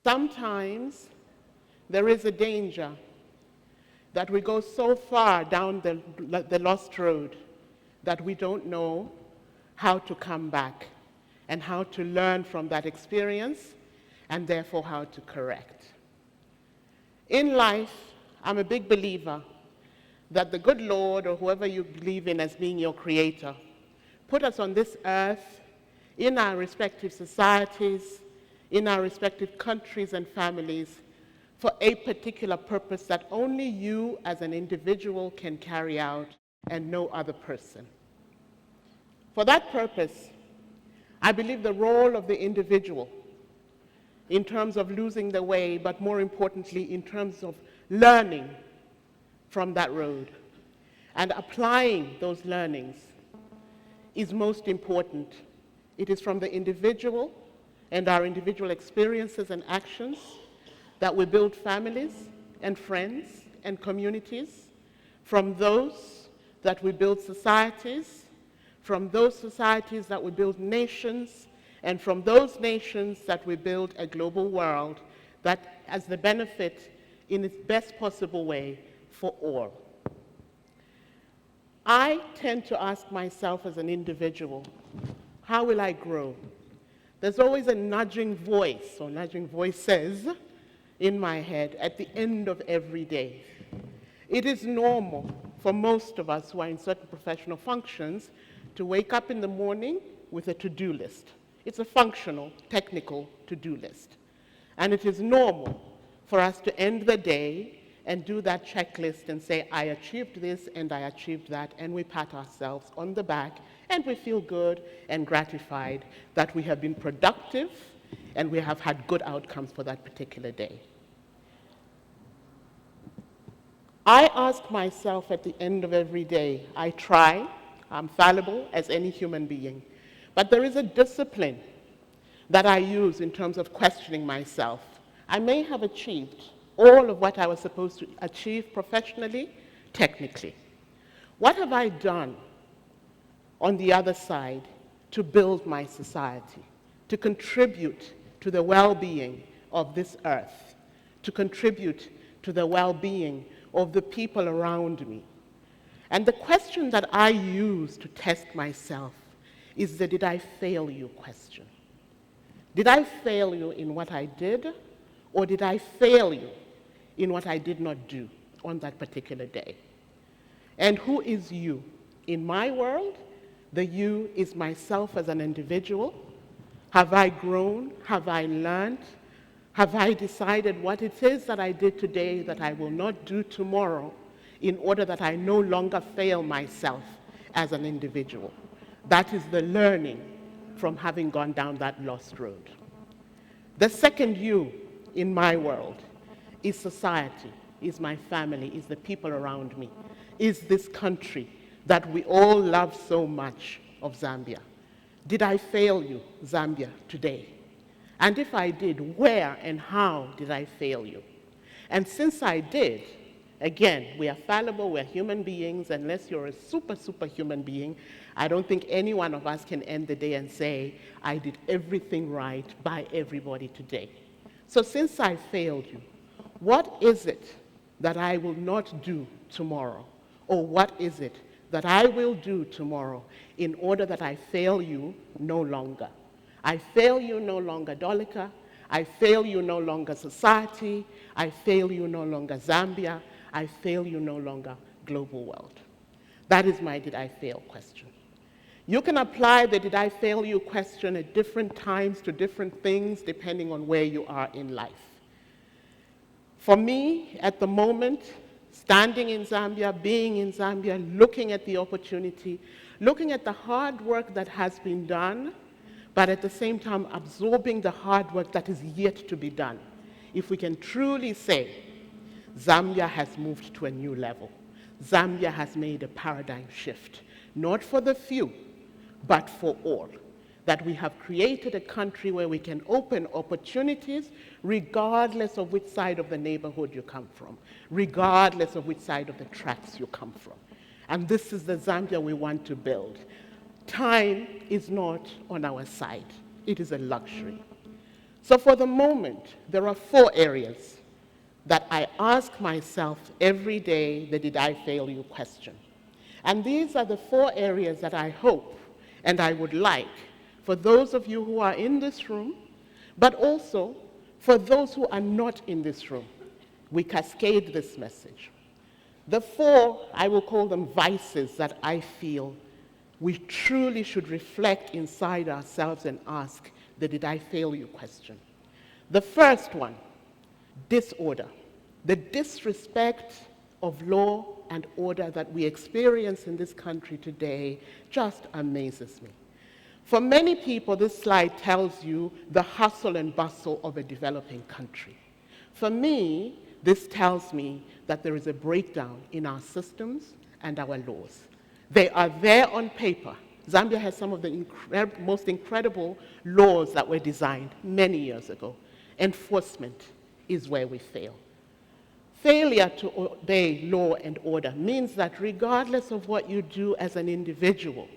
Sometimes there is a danger that we go so far down the lost road that we don't know how to come back and how to learn from that experience and therefore how to correct. In life, I'm a big believer that the good Lord, or whoever you believe in as being your creator, put us on this earth in our respective societies, in our respective countries and families for a particular purpose that only you as an individual can carry out and no other person. For that purpose, I believe the role of the individual in terms of losing the way, but more importantly in terms of learning from that road and applying those learnings is most important. It is from the individual and our individual experiences and actions that we build families and friends and communities, from those that we build societies, from those societies that we build nations, and from those nations that we build a global world that has the benefit in its best possible way for all. I tend to ask myself as an individual, how will I grow? There's always a nudging voice, or nudging voices, in my head at the end of every day. It is normal for most of us who are in certain professional functions to wake up in the morning with a to-do list. It's a functional, technical to-do list. And it is normal for us to end the day and do that checklist and say, I achieved this and I achieved that, and we pat ourselves on the back and we feel good and gratified that we have been productive and we have had good outcomes for that particular day. I ask myself at the end of every day, I try, I'm fallible as any human being, but there is a discipline that I use in terms of questioning myself. I may have achieved all of what I was supposed to achieve professionally, technically. What have I done on the other side to build my society, to contribute to the well-being of this earth, to contribute to the well-being of the people around me? And the question that I use to test myself is the did I fail you question. Did I fail you in what I did, or did I fail you in what I did not do on that particular day? And who is you? In my world, the you is myself as an individual. Have I grown? Have I learned? Have I decided what it is that I did today that I will not do tomorrow in order that I no longer fail myself as an individual? That is the learning from having gone down that lost road. The second you in my world is society, is my family, is the people around me, is this country that we all love so much of Zambia. Did I fail you, Zambia, today? And if I did, where and how did I fail you? And since I did, again, we are fallible, we're human beings. Unless you're a super human being, I don't think any one of us can end the day and say, I did everything right by everybody today. So since I failed you, what is it that I will not do tomorrow? Or what is it that I will do tomorrow in order that I fail you no longer? I fail you no longer, Dolika. I fail you no longer, society. I fail you no longer, Zambia. I fail you no longer, global world. That is my did I fail question. You can apply the did I fail you question at different times to different things depending on where you are in life. For me, at the moment, standing in Zambia, being in Zambia, looking at the opportunity, looking at the hard work that has been done, but at the same time absorbing the hard work that is yet to be done. If we can truly say, Zambia has moved to a new level. Zambia has made a paradigm shift, not for the few, but for all. that we have created a country where we can open opportunities regardless of which side of the neighborhood you come from, regardless of which side of the tracks you come from. And this is the Zambia we want to build. Time is not on our side. It is a luxury. So for the moment, there are 4 areas that I ask myself every day, the did I fail you question. And these are the 4 areas that I hope and I would like for those of you who are in this room, but also for those who are not in this room. We cascade this message. The 4, I will call them vices that I feel we truly should reflect inside ourselves and ask the did I fail you question. The first one, disorder. The disrespect of law and order that we experience in this country today just amazes me. For many people, this slide tells you the hustle and bustle of a developing country. For me, this tells me that there is a breakdown in our systems and our laws. They are there on paper. Zambia has some of the most incredible laws that were designed many years ago. Enforcement is where we fail. Failure to obey law and order means that regardless of what you do as an individual,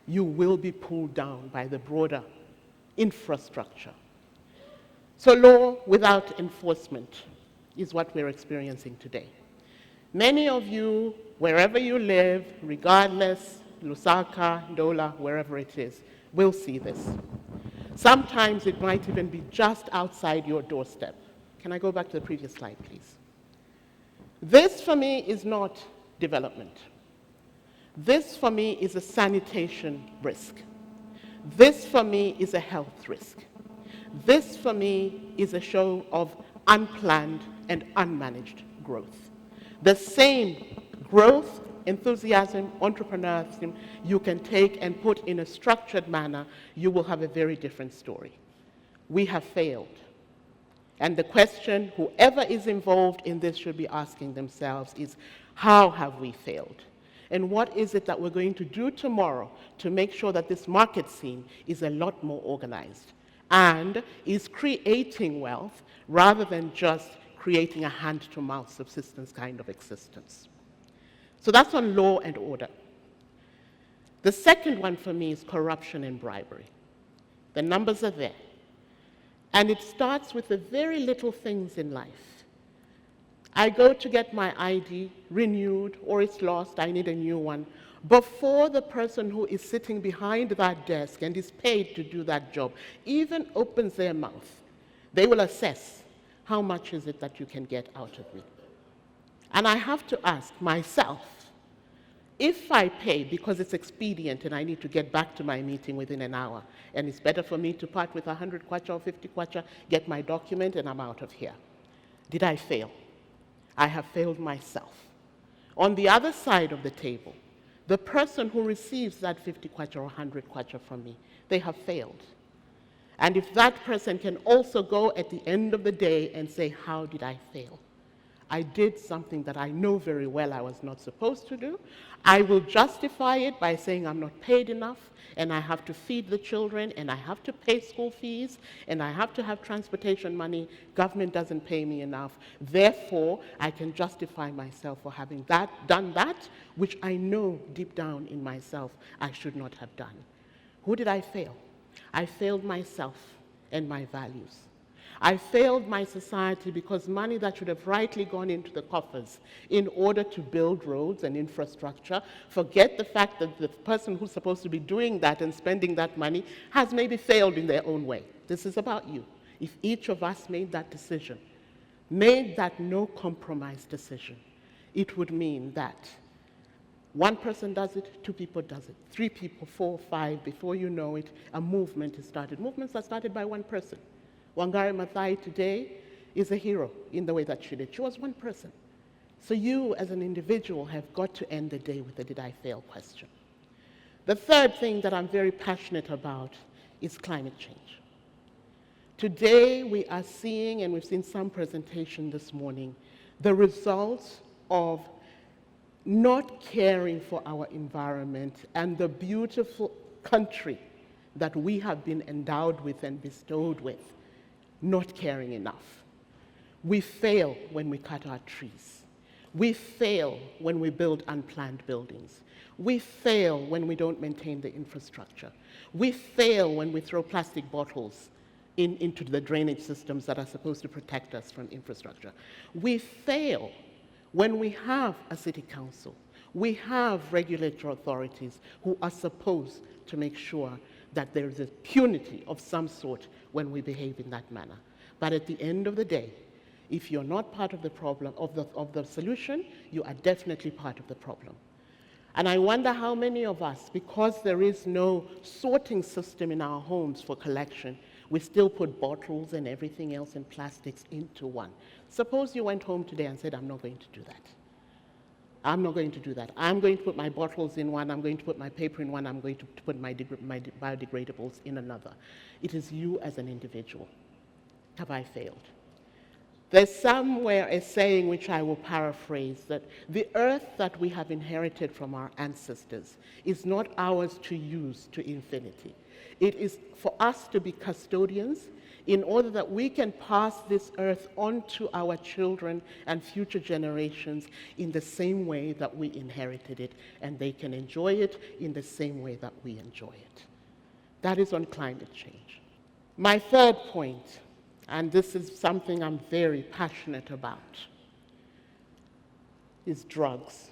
you will be pulled down by the broader infrastructure. So law without enforcement is what we're experiencing today. Many of you, wherever you live, regardless, Lusaka, Ndola, wherever it is, will see this. Sometimes it might even be just outside your doorstep. Can I go back to the previous slide, please? This, for me, is not development. This, for me, is a sanitation risk. This, for me, is a health risk. This, for me, is a show of unplanned and unmanaged growth. The same growth, enthusiasm, entrepreneurship you can take and put in a structured manner, you will have a very different story. We have failed. And the question whoever is involved in this should be asking themselves is, how have we failed? And what is it that we're going to do tomorrow to make sure that this market scene is a lot more organized and is creating wealth rather than just creating a hand-to-mouth subsistence kind of existence? So that's on law and order. The second one for me is corruption and bribery. The numbers are there. And it starts with the very little things in life. I go to get my ID renewed, or it's lost, I need a new one. Before the person who is sitting behind that desk and is paid to do that job even opens their mouth, they will assess how much is it that you can get out of me. And I have to ask myself, if I pay because it's expedient and I need to get back to my meeting within an hour, and it's better for me to part with 100 kwacha or 50 kwacha, get my document, and I'm out of here. Did I fail? I have failed myself. On the other side of the table, the person who receives that 50 kwacha or 100 kwacha from me, they have failed. And if that person can also go at the end of the day and say, how did I fail? I did something that I know very well I was not supposed to do. I will justify it by saying I'm not paid enough, and I have to feed the children, and I have to pay school fees, and I have to have transportation money. Government doesn't pay me enough. Therefore, I can justify myself for having done that, which I know deep down in myself I should not have done. Who did I fail? I failed myself and my values. I failed my society because money that should have rightly gone into the coffers in order to build roads and infrastructure, forget the fact that the person who's supposed to be doing that and spending that money has maybe failed in their own way. This is about you. If each of us made that decision, made that no compromise decision, it would mean that one person does it, 2 people does it, 3 people, 4, 5, before you know it, a movement is started. Movements are started by one person. Wangari Maathai today is a hero in the way that she did. She was one person. So you as an individual have got to end the day with a did I fail question. The third thing that I'm very passionate about is climate change. Today we are seeing, and we've seen some presentation this morning, the results of not caring for our environment and the beautiful country that we have been endowed with and bestowed with not caring enough. We fail when we cut our trees. We fail when we build unplanned buildings. We fail when we don't maintain the infrastructure. We fail when we throw plastic bottles into the drainage systems that are supposed to protect us from infrastructure. We fail when we have a city council. We have regulatory authorities who are supposed to make sure that there is a punity of some sort when we behave in that manner. But at the end of the day, if you're not part of the problem, of the solution, you are definitely part of the problem. And I wonder how many of us, because there is no sorting system in our homes for collection, we still put bottles and everything else and plastics into one. Suppose you went home today and said, I'm not going to do that. I'm not going to do that. I'm going to put my bottles in one, I'm going to put my paper in one, I'm going to put my biodegradables in another. It is you as an individual. Have I failed? There's somewhere a saying which I will paraphrase, that the earth that we have inherited from our ancestors is not ours to use to infinity. It is for us to be custodians in order that we can pass this earth on to our children and future generations in the same way that we inherited it, and they can enjoy it in the same way that we enjoy it. That is on climate change. My third point, and this is something I'm very passionate about, is drugs.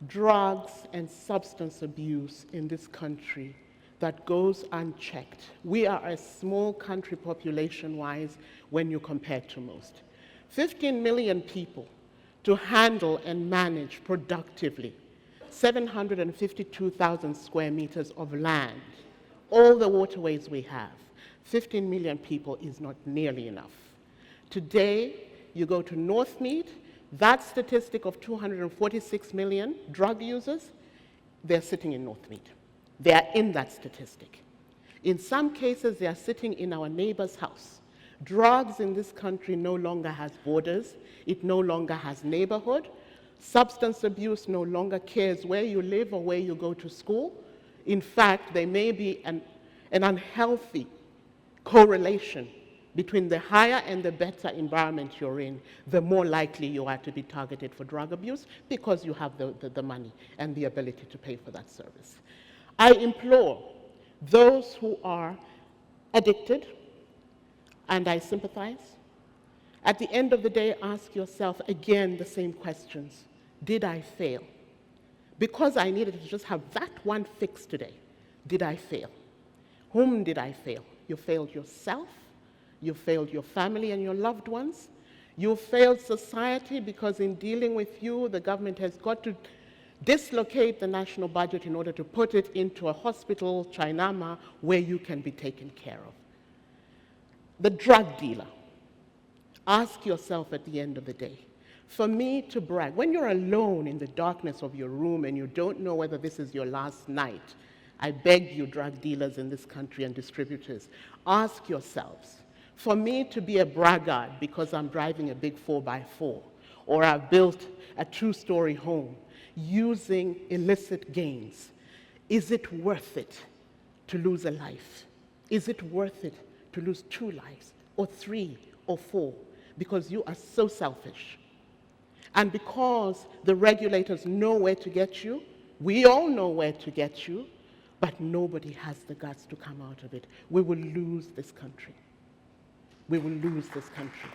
Drugs and substance abuse in this country that goes unchecked. We are a small country population-wise when you compare to most. 15 million people to handle and manage productively 752,000 square meters of land, all the waterways we have. 15 million people is not nearly enough. Today, you go to Northmead, that statistic of 246 million drug users, they're sitting in Northmead. They are in that statistic. In some cases, they are sitting in our neighbor's house. Drugs in this country no longer has borders. It no longer has neighborhood. Substance abuse no longer cares where you live or where you go to school. In fact, there may be an unhealthy correlation between the higher and the better environment you're in, the more likely you are to be targeted for drug abuse because you have the money and the ability to pay for that service. I implore those who are addicted, and I sympathize, at the end of the day, ask yourself again the same questions. Did I fail? Because I needed to just have that one fix today, did I fail? Whom did I fail? You failed yourself, you failed your family and your loved ones, you failed society because in dealing with you, the government has got to dislocate the national budget in order to put it into a hospital, Chinama, where you can be taken care of. The drug dealer, ask yourself at the end of the day, for me to brag, when you're alone in the darkness of your room and you don't know whether this is your last night, I beg you, drug dealers in this country and distributors, ask yourselves, for me to be a braggart because I'm driving a big 4x4, or I've built a 2-story home using illicit gains, is it worth it to lose a life? Is it worth it to lose 2 lives, or 3, or 4, because you are so selfish? And because the regulators know where to get you, we all know where to get you, but nobody has the guts to come out of it. We will lose this country. We will lose this country.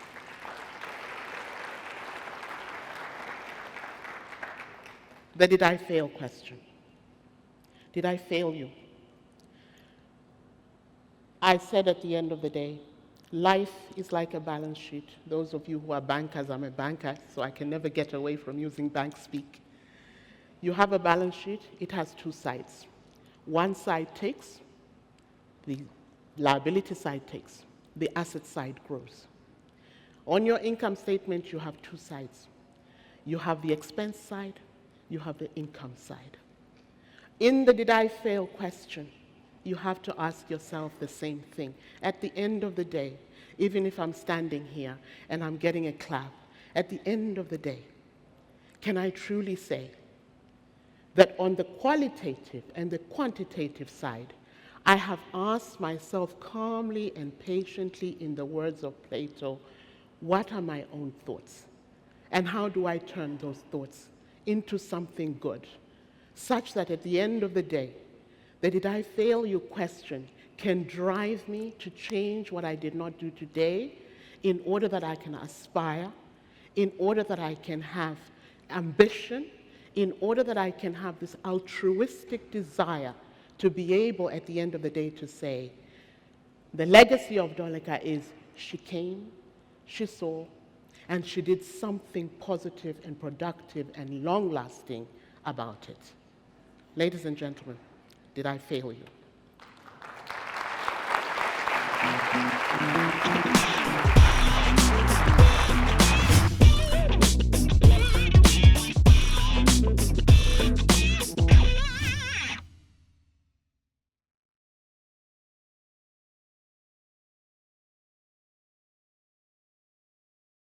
The did I fail question. Did I fail you? I said at the end of the day, life is like a balance sheet. Those of you who are bankers, I'm a banker, so I can never get away from using bank speak. You have a balance sheet, it has 2 sides. One side takes, the liability side takes, the asset side grows. On your income statement, you have 2 sides. You have the expense side, you have the income side. In the did I fail question, you have to ask yourself the same thing. At the end of the day, even if I'm standing here and I'm getting a clap, at the end of the day, can I truly say that on the qualitative and the quantitative side, I have asked myself calmly and patiently, in the words of Plato, what are my own thoughts? And how do I turn those thoughts into something good, such that at the end of the day, the did I fail you question can drive me to change what I did not do today in order that I can aspire, in order that I can have ambition, in order that I can have this altruistic desire to be able at the end of the day to say, the legacy of Dolika is she came, she saw, and she did something positive and productive and long-lasting about it. Ladies and gentlemen, did I fail you?